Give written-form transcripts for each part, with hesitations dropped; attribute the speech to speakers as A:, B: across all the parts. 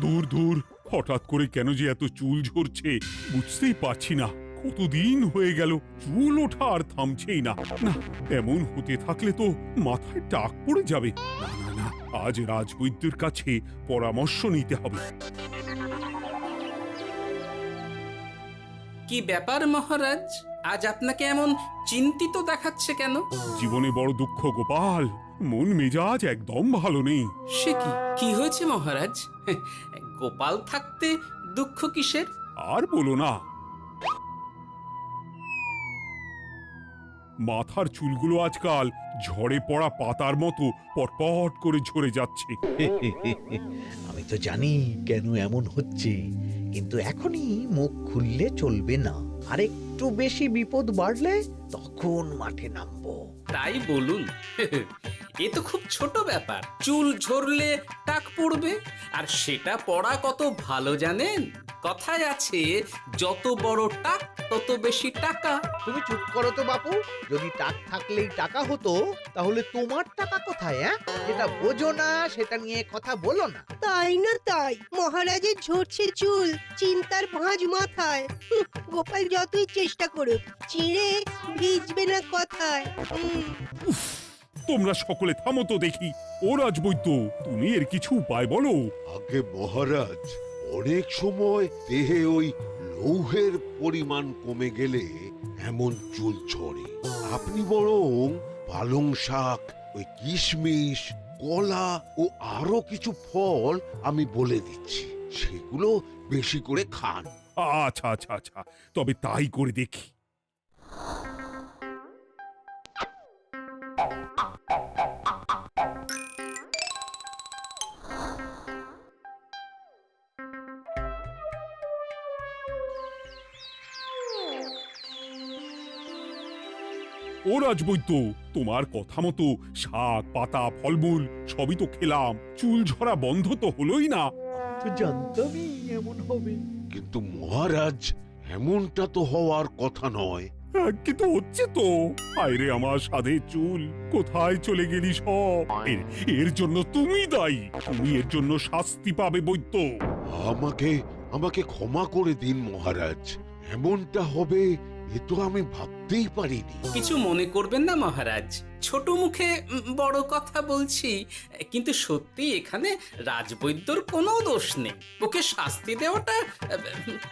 A: দূর দূর, হঠাৎ করে কেন যে এত চুল ঝরছে বুঝতেই পারছি না। কতদিন হয়ে গেল চুল ওঠা আর থামছেই না। না, এমন হতে থাকলে তো মাথায় টাক পড়ে যাবে। না না না, আজ রাজবৈদ্যের কাছে পরামর্শ নিতে হবে।
B: কি ব্যাপার মহারাজ, আজ আপনাকে এমন চিন্তিত দেখাচ্ছে কেন?
A: জীবনে বড় দুঃখ গোপাল, মন মেজাজ একদম ভালো নেই।
B: সে কি কি হয়েছে মহারাজ? গোপাল থাকতে দুঃখ কিসের?
A: আর বলো না, মাথার চুলগুলো আজকাল ঝড়ে পড়া পাতার মতো পটপট করে ঝরে যাচ্ছে।
C: আমি তো জানি কেন এমন হচ্ছে, কিন্তু এখনই মুখ খুললে চলবে না। আর একটু বেশি বিপদ বাড়লে তখন মাঠে নামবো।
B: তাই বলুন। এ তো খুব ছোট ব্যাপার, চুল ঝরলে টাক পড়বে, আর সেটা পড়া কত ভালো জানেন? কথায় আছে, যত বড় টাক তত বেশি টাকা।
C: তুমি চুপ করো তো বাপু। যদি টাক থাকলেই টাকা হতো, তাহলে তোমার টাকা কোথায়? যেটা বোঝো না সেটা নিয়ে কথা বলো না।
D: তাই না তাই, মহারাজের ঝরছে চুল, চিন্তার ভাঁজ মাথায়। গোপাল যতই চেষ্টা করুক, চিড়ে ভিজবে না কথায়।
A: তোমরা সকলে থামো তো দেখি। ও রাজবৈদ্য, তুমি এর কিছু উপায় বলো।
E: আগে মহারাজ, অনেক সময় দেহে ওই লৌহের পরিমাণ কমে গেলে এমন চুল ঝরে। আপনি বরং পালং শাক, ওই কিশমিশ, কলা ও আরো কিছু ফল আমি বলে দিচ্ছি, সেগুলো বেশি করে খান।
A: আচ্ছা আচ্ছা আচ্ছা, তবে তাই করে দেখি। ও রাজবৈদ্য, তোমার কথা মতো শাক পাতা ফলমূল সবই তো খেলাম, চুল ঝরা বন্ধ তো হলোই না।
C: তো জানতামই এমন হবে।
E: কিন্তু মহারাজ, এমনটা তো হওয়ার কথা নয়।
A: কিন্তু হচ্ছে তো। আরে আমার সাধের চুল, কোথায় চলে গেলি সব? এর জন্য তুমি দায়ী। তুমি এর জন্য শাস্তি পাবে বৈদ্য।
E: আমাকে আমাকে ক্ষমা করে দিন মহারাজ, এমনটা হবে এ তো আমি ভাবতেই পারিনি।
B: কিছু মনে করবেন না মহারাজ, ছোট মুখে বড় কথা বলছি, কিন্তু সত্যি এখানে রাজবৈদ্যর কোনো দোষ নেই। ওকে শাস্তি দেওয়াটা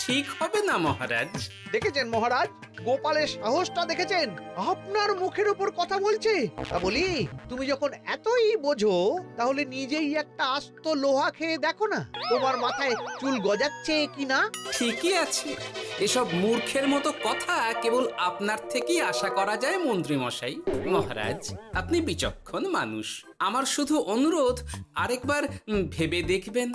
B: ঠিক হবে না মহারাজ।
C: দেখেছেন মহারাজ, গোপালের সাহসটা দেখেছেন? আপনার মুখের উপর কথা বলছে। তা বলি, তুমি যখন এতই বোঝো, তাহলে নিজেই একটা আস্ত লোহা খেয়ে দেখো না, তোমার মাথায় চুল গজাচ্ছে কিনা।
B: ঠিকই আছে, এসব মূর্খের মতো কথা কেবল আপনার থেকেই আশা করা যায় মন্ত্রী মশাই। মহারাজ, আপনি বিচক্ষণ মানুষ, আমার শুধু অনুরোধ, আরেকবার ভেবে দেখবেন।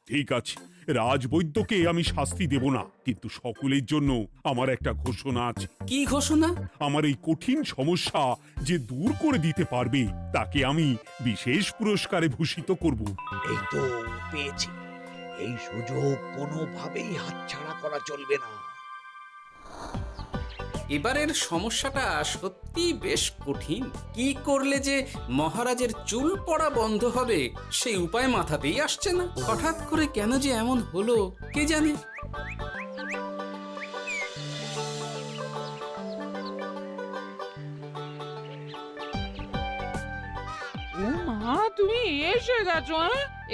A: ঠিক আছে, রাজবৈদ্যকে আমি শাস্তি দেব না, কিন্তু সকলের জন্য আমার একটা ঘোষণা আছে।
B: কি ঘোষণা?
A: আমার এই কঠিন সমস্যা যে দূর করে দিতে পারবে, তাকে আমি বিশেষ পুরস্কারে ভূষিত করব।
C: এই তো পেয়েছি, এই সুযোগ কোনোভাবেই হাতছাড়া করা চলবে না।
B: এবারের সমস্যাটা সত্যি বেশ কঠিন। কি করলে যে মহারাজের চুল পড়া বন্ধ হবে সেই উপায় মাথাতেই আসছে না। হঠাৎ করে কেন যে এমন হলো কে জানে।
F: ও মা, তুমি এসে গেছো?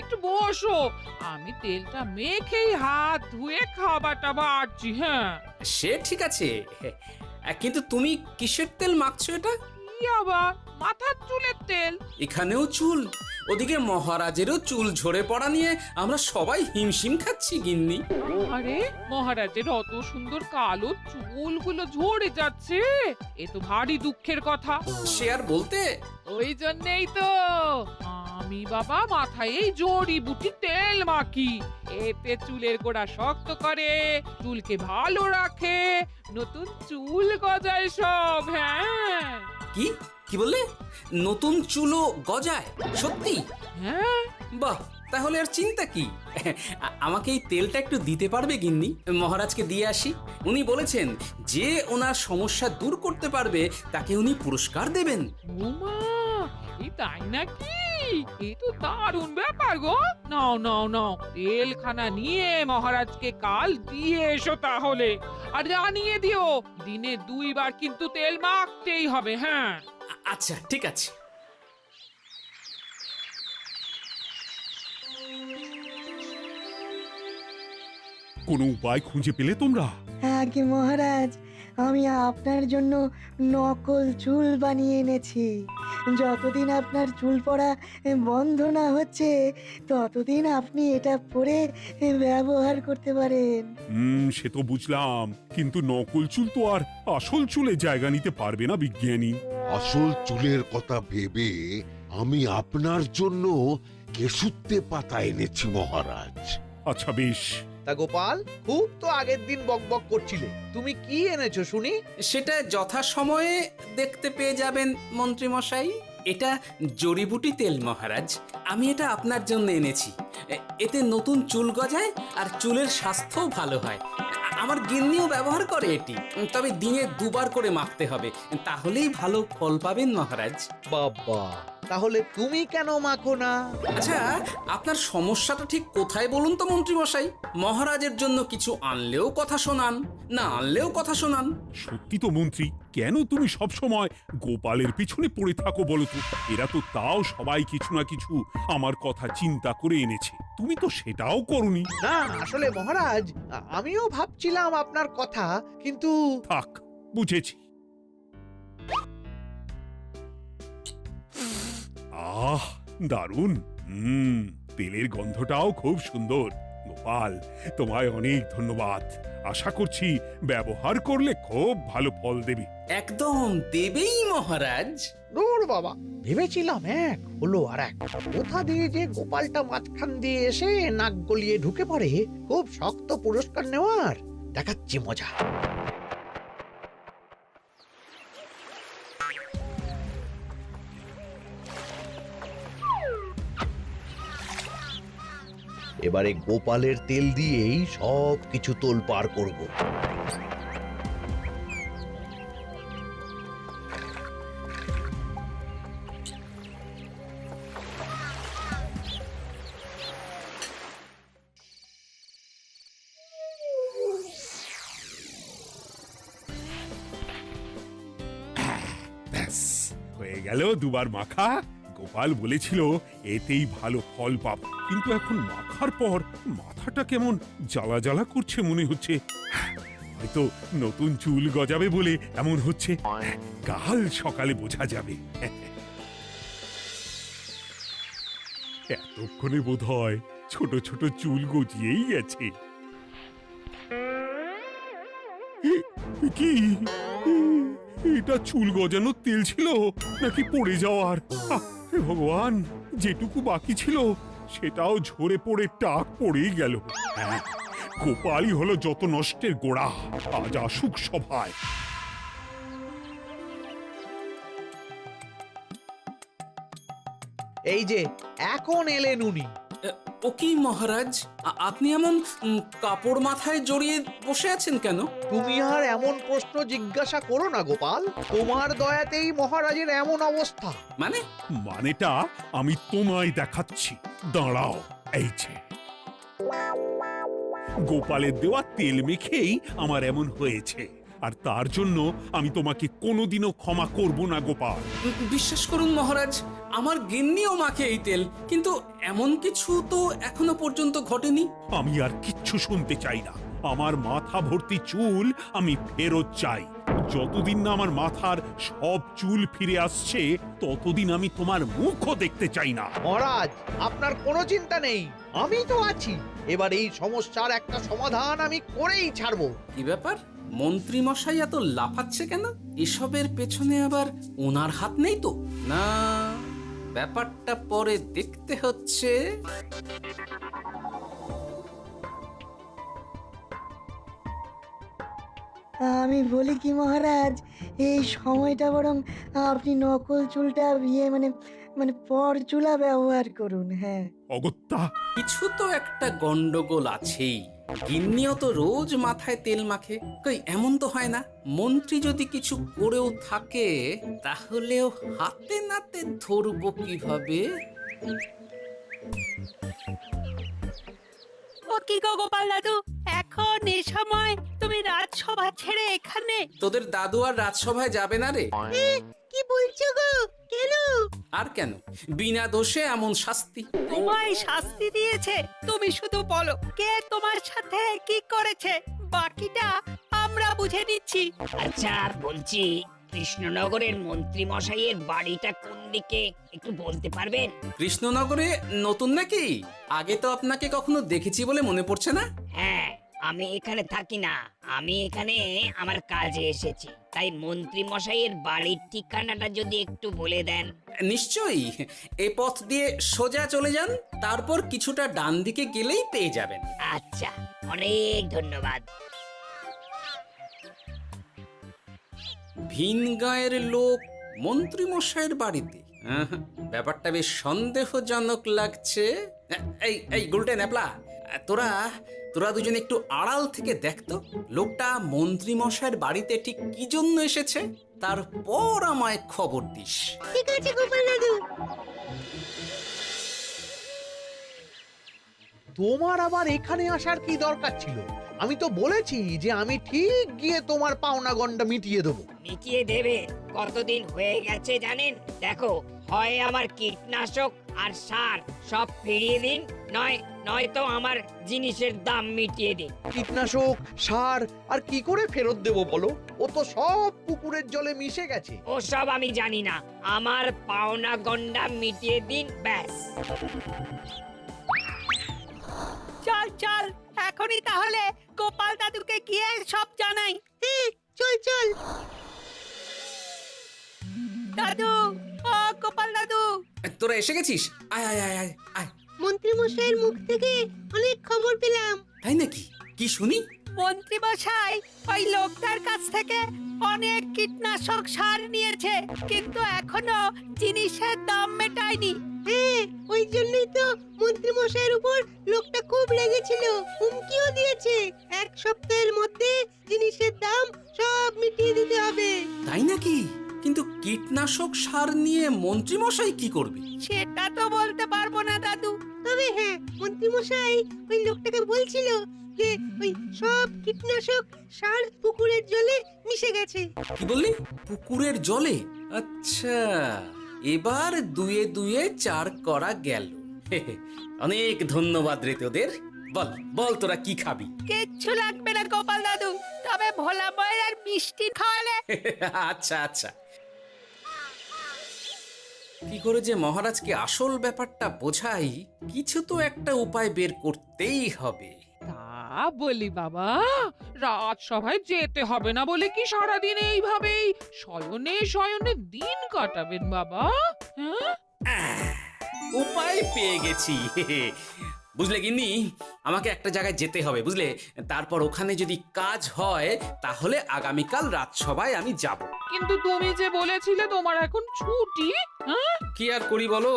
F: একটু বসো, আমি তেলটা মেখেই হাত ধুয়ে খাবারটা বাড়ছি। হ্যাঁ,
B: সে ঠিক আছে, কিন্তু তুমি কিসের তেল মাখছো এটা?
F: কি আবার মাথার চুলের তেল?
B: এখানেও চুল, ওদিকে মহারাজেরও চুল ঝরে পড়া নিয়ে আমরা সবাই হিমশিম খাচ্ছি গিন্নি।
F: আরে, মহারাজের অত সুন্দর কালো চুলগুলো ঝরে যাচ্ছে, এ তো ভারী দুঃখের কথা।
B: সে আর বলতে,
F: ওই জন্যেই তো আমি বাবা মাথায় এই জড়িবুটি তেল মাখি। এতে চুলের গোড়া শক্ত করে, চুলকে ভালো রাখে, নতুন চুল গজায় সব। হ্যাঁ।
B: কি কি বললে? নতুন চুলও গজায়? সত্যি?
F: হ্যাঁ,
B: বাহ, তাহলে আর চিন্তা কি? আমাকে এই তেলটা একটু দিতে পারবে গিন্নি? মহারাজকে দিয়ে আসি। উনি বলেছেন যে ওনার সমস্যা দূর করতে পারবে তাকে উনি পুরস্কার দেবেন।
F: ওমা, এই তাই নাকি? এই তো দারুণ ব্যাপার গো। নাও নাও নাও, তেলখানা নিয়ে মহারাজকে কাল দিয়ে এসো তাহলে। আর জানিয়ে দিও, দিনে 2 বার কিন্তু তেল মাখতেই হবে। হ্যাঁ,
B: আচ্ছা, ঠিক আছে।
A: কোনো উপায় খুঁজে পেলে তোমরা?
G: আগে মহারাজ, আমি আপনার জন্য নকল চুল বানিয়ে এনেছি। যতদিন আপনার চুল পড়া বন্ধ না হচ্ছে ততদিন আপনি এটা পরে ব্যবহার করতে পারেন।
A: সে তো বুঝলাম, কিন্তু নকল চুল তো আর আসল চুলে জায়গা নিতে পারবে না বিজ্ঞানী।
E: আসল চুলের কথা ভেবে আমি আপনার জন্য কেশুত্তে পাতা এনেছি মহারাজ।
A: আচ্ছা বেশ।
C: তা গোপাল, খুব তো আগের দিন বকবক করছিলে, তুমি কি এনেছো শুনি?
B: সেটা যথাসময়ে দেখতে পেয়ে যাবেন মন্ত্রী মশাই। এটা জড়িবুটি তেল মহারাজ। আমি এটা আপনার জন্য এনেছি। এতে নতুন চুল গজায় আর চুলের স্বাস্থ্যও ভালো হয়। আমার গিন্নিও ব্যবহার করে এটি, তবে দিনে 2 বার করে মাখতে হবে, তাহলেই ভালো ফল পাবেন মহারাজ।
C: বাবা, তাহলে তুমি কেন মাখো না?
B: আচ্ছা, আপনার সমস্যাটা ঠিক কোথায় বলুন তো মন্ত্রী মশাই? মহারাজের জন্য কিছু আনলেও কথা শোনান, না আনলেও কথা শোনান।
A: সত্যি তো মন্ত্রী, কেন তুমি সব সময় গোপালের পিছনে পড়ে থাকো বলো তো? এরা তো তাও সবাই কিছু না কিছু আমার কথা চিন্তা করে এনেছে, তুমি তো সেটাও করনি।
C: না, আসলে মহারাজ, আমিও ভাবছিলাম আপনার কথা, কিন্তু
A: থাক, বুঝেছি। আহ, দারুণ। তেলের গন্ধটাও খুব সুন্দর। গোপাল, তোমায় অনেক ধন্যবাদ। আশা করছি ব্যবহার করলে খুব ভালো ফল দেবে।
B: একদম দেবেই মহারাজ।
C: দূর বাবা, ভেবেছিলাম এক, হলো আর এক। কোথা দিয়ে যে গোপালটা মাঝখান দিয়ে এসে নাক গলিয়ে ঢুকে পড়ে, খুব শক্ত পুরস্কার নেওয়ার। দেখাচ্ছি মজা। এবারে গোপালের তেল দিয়েই সব কিছু তোলপাড় করব।
A: ব্যাস, হয়ে গেল 2 বার মাখা। গোপাল বলেছিল এতেই ভালো ফল পাব, কিন্তু এখন মাখার পর মাথাটা কেমন জ্বালা জ্বালা করছে মনে হচ্ছে। হয়তো নতুন চুল গজাবে বলে এমন হচ্ছে। কাল সকালে বোঝা যাবে। এতক্ষণে বোধহয় ছোট ছোট চুল গজিয়েই গেছে। কি এটা চুল গজানোর তেল ছিল নাকি পড়ে যাওয়ার? হে ভগবান, যেটুকু বাকি ছিল সেটাও ঝরে পড়ে টাক পড়েই গেল। হ্যাঁ, গোপালই হলো যত নষ্টের গোড়া। আজ আসুক সভায়।
C: এই যে এখন এলেন উনি।
B: ও কি মহারাজ, আপনি এমন কাপড় মাথায় জড়িয়ে বসে আছেন কেন?
C: তুমি আর এমন প্রশ্ন জিজ্ঞাসা করো না গোপাল, তোমার দয়াতেই মহারাজের এমন অবস্থা।
B: মানে?
A: মানেটা আমি তোমায় দেখাচ্ছি, দাঁড়াও। এই যে গোপালের দেওয়া তেল মেখেই আমার এমন হয়েছে, আর তার জন্য আমি তোমাকে কোনোদিনও ক্ষমা করব না গোপাল।
B: বিশ্বাস করুন মহারাজ, আমার গিন্নিও মাখে এই তেল, কিন্তু এমন কিছু তো এখনো পর্যন্ত ঘটেনি।
A: আমি আর কিচ্ছু শুনতে চাই না। আমার মাথা ভর্তি চুল আমি ফেরত চাই। যতদিন না আমার মাথার সব চুল ফিরে আসছে ততদিন আমি তোমার মুখও দেখতে চাই না।
C: মহারাজ, আপনার কোনো চিন্তা নেই, আমি তো আছি। এবার এই সমস্যার একটা সমাধান আমি করেই ছাড়বো।
B: কি ব্যাপার, মন্ত্রী মশাই এত লাফাচ্ছে কেন? এসবের পেছনে আবার ওনার হাত নেই তো? না, ব্যাপারটা পরে দেখতে হচ্ছে।
G: আমি বলি কি মহারাজ, এই সময়টা বরং আপনি নকল চুলটা মানে মানে পরচুলা ব্যবহার করুন। হ্যাঁ,
A: অগত্যা,
B: কিছু তো একটা গন্ডগোল আছেই। গিন্নিও তো রোজ মাথায় তেল মাখে, কই এমন তো হয় না। মন্ত্রী যদি কিছু করেও থাকে তাহলেও হাতে নাতে ধরবো কিভাবে?
H: ও কি গো গোপাল দাদু, এখন এই সময় তুমি রাজসভা ছেড়ে এখানে?
B: তোদের দাদু আর রাজসভায় যাবে না রে?
D: কি বলছো গো? কেন?
B: আর কেন, বিনা দোষে এমন শাস্তি।
H: তোমায় শাস্তি দিয়েছে, তুমি শুধু বলো কে তোমার সাথে কি করেছে, বাকিটা আমরা বুঝে নিচ্ছি।
I: আচ্ছা বলছি, কৃষ্ণনগরের মন্ত্রী মশাইয়ের বাড়িটা কোন দিকে একটু বলতে পারবেন?
B: কৃষ্ণনগরে নতুন নাকি? আগে তো আপনাকে কখনো দেখেছি বলে মনে পড়ছে না।
I: হ্যাঁ, আমি এখানে থাকি না, আমি এখানে আমার কাজে এসেছি, তাই মন্ত্রী মশাইয়ের বাড়ির ঠিকানাটা যদি একটু বলে দেন।
B: নিশ্চয়ই, এ পথ দিয়ে সোজা চলে যান, তারপর কিছুটা ডান দিকে গেলেই পেয়ে যাবেন।
I: আচ্ছা, অনেক ধন্যবাদ।
B: ভিন গাঁয়ের লোক মন্ত্রী মশাইয়ের বাড়িতে? ব্যাপারটা বেশ সন্দেহজনক লাগছে। এই এই গুলটে ন্যাপলা, তোরা তোরা দুজন একটু আড়াল থেকে দেখতো লোকটা মন্ত্রী মশাইয়ের বাড়িতে ঠিক কি জন্য এসেছে, তারপর আমায় খবর দিস।
D: ঠিক আছে গোপাল দাদু।
C: তোমার আবার এখানে আসার কি দরকার ছিল? আমি তো বলেছি যে আমি ঠিক গিয়ে তোমার পাওনা গন্ডা মিটিয়ে দেবো।
I: মিটিয়ে দেবে? কতদিন হয়ে গেছে জানেন? দেখো, হয় আমার কীটনাশক আর সার সব ফিরিয়ে দিন, নয়তো আমার জিনিসের দাম মিটিয়ে দিন।
C: কীটনাশক, সার আর কি করে ফেরত দেবো বলো? ও তো সব পুকুরের জলে মিশে গেছে।
I: ওসব আমি জানি না, আমার পাওনা গন্ডা মিটিয়ে দিন, ব্যাস।
H: চল চল, এখনই তাহলে গোপাল দাদুকে গিয়ে সব জানাই।
D: চল চল।
H: দাদু, ও গোপাল দাদু।
B: তোরা এসে গেছিস? আয় আয় আয় আয় আয়।
D: মন্ত্রী মশাইয়ের মুখ থেকে অনেক খবর পেলাম।
B: তাই নাকি? কি শুনি?
H: মন্ত্রী মশাই ওই লোকটার কাছ থেকে অনেক কীটনাশক সার নিয়েছে, কিন্তু এখনো জিনিসের দাম মেটায়নি।
D: হ্যাঁ, ওই জন্যই তো মন্ত্রী মশাইয়ের উপর লোকটা খুব রেগেছিল, হুমকিও দিয়েছে 1 সপ্তাহের মধ্যে জিনিসের দাম সব মিটিয়ে দিতে হবে।
B: তাই নাকি? কিন্তু কীটনাশক সার নিয়ে মন্ত্রী মশাই কি করবে?
H: সেটা তো বলতে পারবো না দাদু।
D: তবে হ্যাঁ, মন্ত্রী মশাই ওই লোকটাকে বলছিল যে ওই সব কীটনাশক সার পুকুরের জলে মিশে গেছে।
B: কি বললি? পুকুরের জলে? আচ্ছা, এবার দুয়ে দুয়ে 4 করা গেল। অনেক ধন্যবাদ রে তোদের। বল বল, তোরা কি খাবি?
H: কিচ্ছু লাগবে না গোপাল দাদু, তবে ভোলা বয় আর মিষ্টি খাওয়ালে।
B: আচ্ছা আচ্ছা। কি করে যে মহারাজকে আসল ব্যাপারটা বোঝাই, কিছু তো একটা উপায় বের করতেই হবে।
F: তা বলি বাবা, রাজসভায় যেতে হবে না বলে কি সারাদিন এইভাবেই শয়নে শয়নে দিন কাটাবেন বাবা? হ্যাঁ,
B: উপায় পেয়ে গেছি। বুঝলে গিন্নি, আমাকে একটা জায়গায় যেতে হবে, বুঝলে? তারপর ওখানে যদি কাজ হয় তাহলে আগামীকাল রাজসভায় আমি যাব।
F: কিন্তু তুমি যে বলেছিলে তোমার এখন ছুটি। হ্যাঁ,
B: কি আর করি বলো,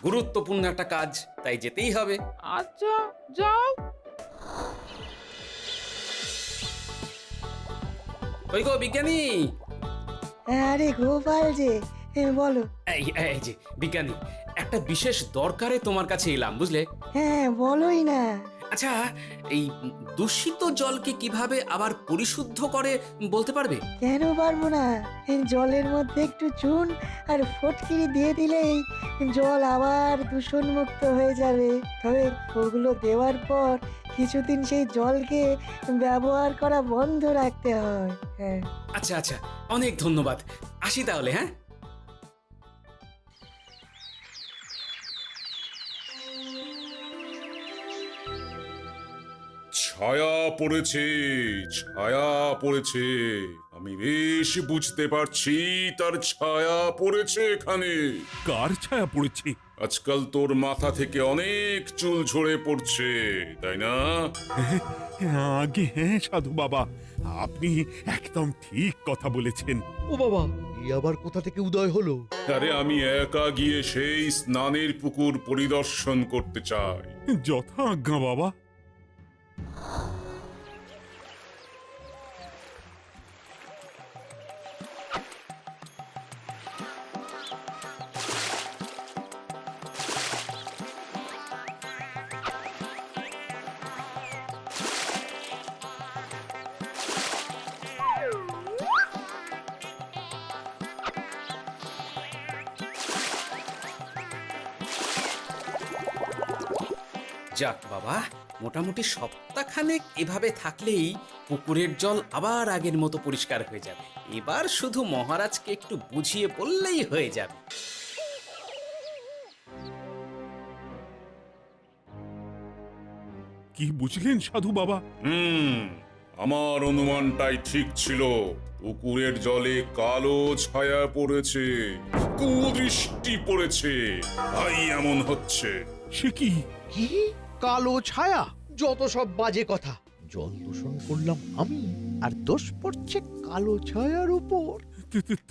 B: গুরুত্বপূর্ণ একটা কাজ, তাই যেতেই হবে।
F: আচ্ছা যাও।
B: ওই গো বিজ্ঞানী,
G: আরে গোপাল যে, বলো।
B: এই যে বিজ্ঞানী, একটা বিশেষ দরকারে তোমার কাছে এলাম, বুঝলে?
G: হ্যাঁ, বলোই না।
B: আচ্ছা, এই দূষিত জলকে কিভাবে আবার পরিশুদ্ধ করে বলতে পারবে?
G: কেন পারবো না? জলের মধ্যে একটু চুন আর ফটকিরি দিয়ে দিলেই জল আবার দূষণমুক্ত হয়ে যাবে। তবে ওগুলো দেওয়ার পর কিছুদিন সেই জলকে ব্যবহার করা বন্ধ রাখতে হয়। হ্যাঁ।
B: আচ্ছা আচ্ছা, অনেক ধন্যবাদ, আসি তাহলে। হ্যাঁ,
J: ছায়া পড়েছে, ছায়া পড়েছে, আমি বেশ বুঝতে পারছি তার ছায়া পড়েছে এখানে।
A: কার ছায়া পড়েছে?
J: আজকাল তোর মাথা থেকে অনেক চুল ঝরে পড়ছে, তাই না?
A: আগে হ্যাঁ সাধু বাবা, আপনি একদম ঠিক কথা বলেছেন।
C: ও বাবা, এই আবার কোথা থেকে উদয় হলো?
J: আরে আমি একা গিয়ে সেই স্নানের পুকুর পরিদর্শন করতে চাই।
A: যথা আজ্ঞা বাবা।
B: যাক বাবা, মোটামুটি সপ্তাহখানেক এভাবে থাকলেই পুকুরের জল আবার আগের মতো পরিষ্কার হয়ে যাবে। এবার শুধু মহারাজকে একটু বুঝিয়ে বললেই হয়ে যাবে।
A: কি বুঝলেন সাধু বাবা?
J: আমার অনুমানটাই ঠিক ছিল। পুকুরের জলে কালো ছায়া পড়েছে, কুদৃষ্টি পড়েছে, তাই এমন হচ্ছে।
A: সে কি?
C: কি কালো ছায়া? যত সব বাজে কথা। জল দূষণ করলাম আমি, আর দোষ পড়ছে কালো ছায়ার উপর।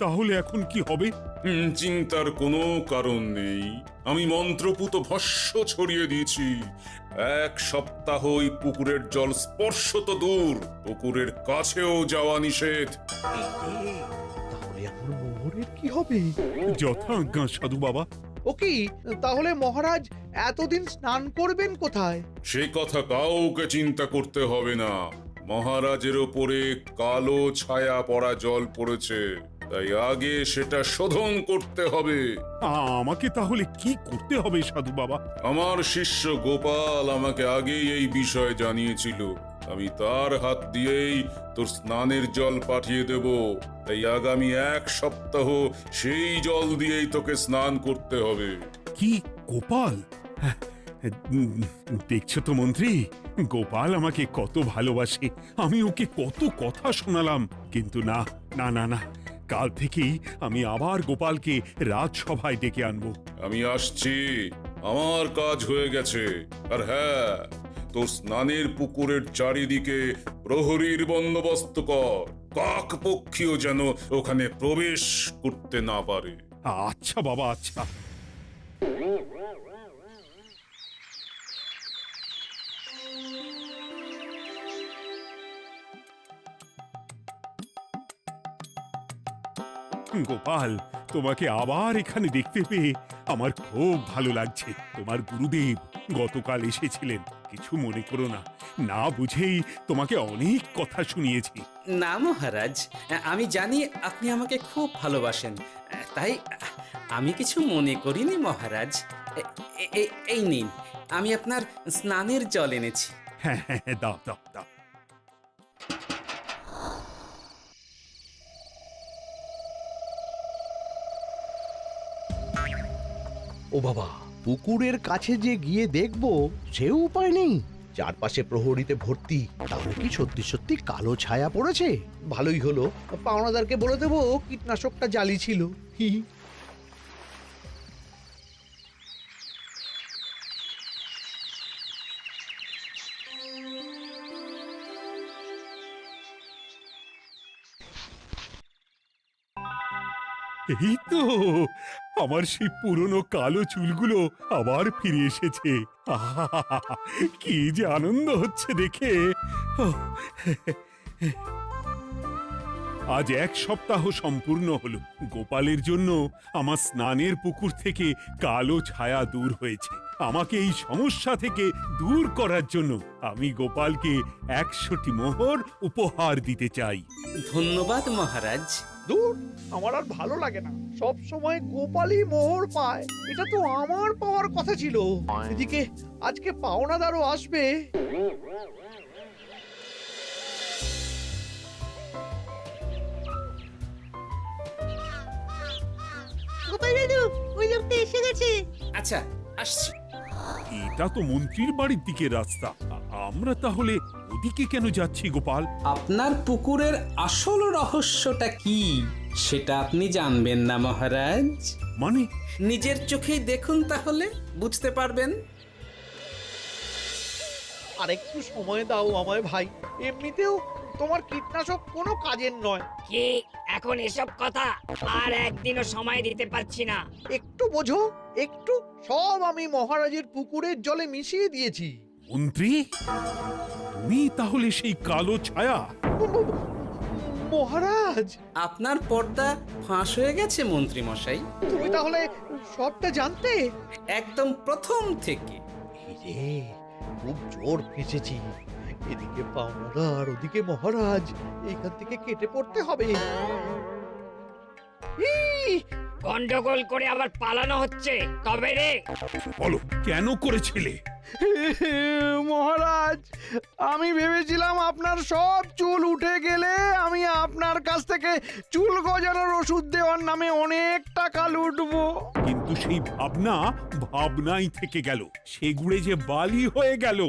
A: তাহলে এখন কি হবে?
J: চিন্তার কোনো কারণ নেই। আমি মন্ত্রপুত ভস্য ছড়িয়ে দিয়েছি। 1 সপ্তাহ ওই পুকুরের জল স্পর্শ তো দূর, পুকুরের কাছেও যাওয়া নিষেধ।
C: তাহলে আমার মোহরের কি হবে?
A: যথা আজ্ঞা সাধু বাবা।
C: ও কি, তাহলে মহারাজ এতদিন স্নান করবেন কোথায়?
J: সে কথা কাউকে চিন্তা করতে হবে না। মহারাজের ওপরে কালো ছায়া পড়া জল পড়েছে, তাই আগে সেটা শোধন করতে হবে।
A: আমাকে তাহলে কি করতে হবে সাধু বাবা?
J: আমার শিষ্য গোপাল আমাকে আগেই এই বিষয় জানিয়েছিল। আমি তার হাত দিয়েই তোর স্নানের জল পাঠিয়ে দেব। তাই আগামী 1 সপ্তাহ সেই জল দিয়েই তোকে স্নান করতে হবে।
A: কি গোপাল? দেখছো তো মন্ত্রী, গোপাল আমাকে কত ভালোবাসে। আমি ওকে কত কথা শোনালাম, কিন্তু না না না না, কাল থেকেই আমি আবার গোপালকে রাজসভায় ডেকে আনবো।
J: আমি আসছি, আমার কাজ হয়ে গেছে। আর হ্যাঁ, তোর স্নানের পুকুরের চারিদিকে প্রহরীর বন্দোবস্ত কর। কাক পক্ষীও যেন ওখানে প্রবেশ করতে না পারে।
A: আচ্ছা বাবা, আচ্ছা। গোপাল, তোমাকে আবার এখানে দেখতে পেয়ে আমার খুব ভালো লাগছে। তোমার গুরুদেব গতকাল এসেছিলেন, কিছু মনে করো না। না বুঝেই তোমাকে অনেক কথা শুনিয়েছি।
B: না মহারাজ, আমি জানি আপনি আমাকে খুব ভালোবাসেন, তাই আমি কিছু মনে করিনি মহারাজ। এই নিন, আমি আপনার স্নানের জল এনেছি।
A: হ্যাঁ হ্যাঁ হ্যাঁ, দাও দাও দাও।
C: ও বাবা, পুকুরের কাছে যে গিয়ে দেখবো সে উপায় নেই। চারপাশে প্রহরীতে ভর্তি, তাহলে কি সত্যি সত্যি কালো ছায়া পড়েছে? ভালোই হলো, পাওনাদারকে বলে দেবো কীটনাশকটা জালি ছিল। হি হি।
A: এই তো আমার সেই পুরনো কালো চুলগুলো আবার ফিরে এসেছে। আহা, কি যে আনন্দ হচ্ছে দেখে। আজ 1 সপ্তাহ সম্পূর্ণ হলো। গোপালের জন্য আমার স্নানের পুকুর থেকে কালো ছায়া দূর হয়েছে। আমাকে এই সমস্যা থেকে দূর করার জন্য আমি গোপালকে 100টি মোহর উপহার দিতে চাই।
B: ধন্যবাদ মহারাজ।
C: দূর, আমার আর ভালো লাগে না। সব সময় গোপালই মোহর পায়, এটা তো আমার পাওয়ার কথা ছিল। এদিকে আজকে পাওনাদারও আসবে।
D: গোপাল দাদু, ওই লোকটা এসে গেছে।
B: আচ্ছা, আসছি।
A: এটা তো মন্ত্রীর বাড়ির দিকে রাস্তা। আমরা তাহলে ওদিকে কেন যাচ্ছি গোপাল?
B: আপনার পুকুরের আসল রহস্যটা কি সেটা আপনি জানবেন না মহারাজ।
A: মানে
B: নিজের চোখেই দেখুন, তাহলে বুঝতে পারবেন।
C: আর একটু সময় দাও আমায় ভাই, এমনিতেও তোমার কীটনাশক কোনো কাজের নয়।
I: কি এখন এসব কথা? আর একদিনও সময় দিতে পারছি না।
C: একটু বোঝো, একটু। সব আমি মহারাজের পুকুরের জলে মিশিয়ে দিয়েছি।
A: মন্ত্রী, তুমি তাহলে সেই কালো ছায়া?
C: মহারাজ,
B: আপনার পর্দা ফাঁস হয়ে গেছে মন্ত্রী মশাই।
C: তুমি তাহলে সবটা জানতে?
B: একদম প্রথম থেকে।
C: রে, খুব জোর ফেঁসেছি। এদিকে পাওনাদার, ওদিকে মহারাজ, এইখান থেকে কেটে পড়তে হবে।
I: গন্ডগোল করে আবার পালানো হচ্ছে তবে রে।
A: বলো, কেন করেছিলে?
K: মহারাজ, আমি ভেবেছিলাম আপনার সব চুল উঠে গেলে আমি আপনার কাছ থেকে চুল গজানোর ওষুধ দেওয়ার নামে অনেক টাকা লুটবো।
A: কিন্তু সেই ভাবনা ভাবনাই থেকে গেল, সেগুড়ে যে বালি হয়ে গেল।